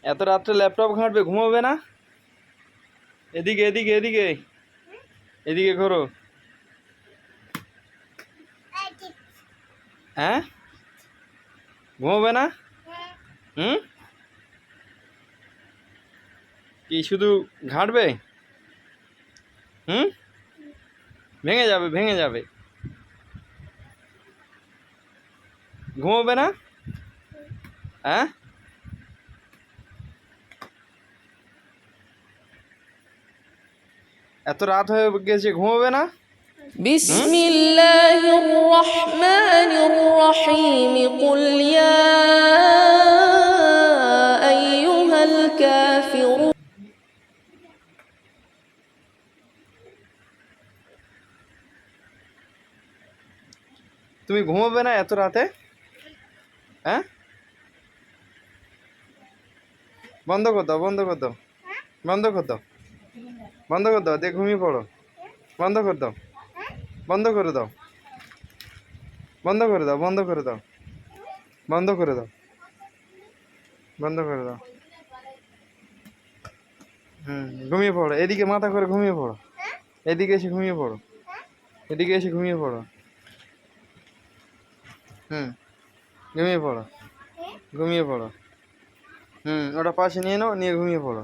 এত রাত্রে ল্যাপটপ ঘাঁটবে, ঘুমাবে না? এদিকে এদিকে এদিকে এদিকে ঘোরো। হ্যাঁ, ঘুমাবে না? হুম, কি শুধু ঘাঁটবে? হুম, ভেঙে যাবে, ভেঙে যাবে। ঘুমাবে না? হ্যাঁ, এত রাত হয়ে গেছে, ঘুমাবে না? বিসমিল্লাহির রহমানির রহিম কুল ইয়া আইয়ুহাল কাফিরুন। তুমি ঘুমাবে না এত রাতে? হ্যাঁ, বন্ধ কর দাও, বন্ধ কর দাও, বন্ধ কর দাও, বন্ধ করে দাও, দিয়ে ঘুমিয়ে পড়ো। বন্ধ করে দাও, বন্ধ করে দাও, বন্ধ করে দাও, বন্ধ করে দাও, বন্ধ করে দাও, বন্ধ করে দাও। ঘুমিয়ে পড়ো, এদিকে মাথা করে ঘুমিয়ে পড়ো, এদিকে এসে ঘুমিয়ে পড়ো, এদিকে এসে ঘুমিয়ে পড়ো। ঘুমিয়ে পড়ো, ঘুমিয়ে পড়ো। ওটা পাশে নিয়ে নাও, নিয়ে ঘুমিয়ে পড়ো।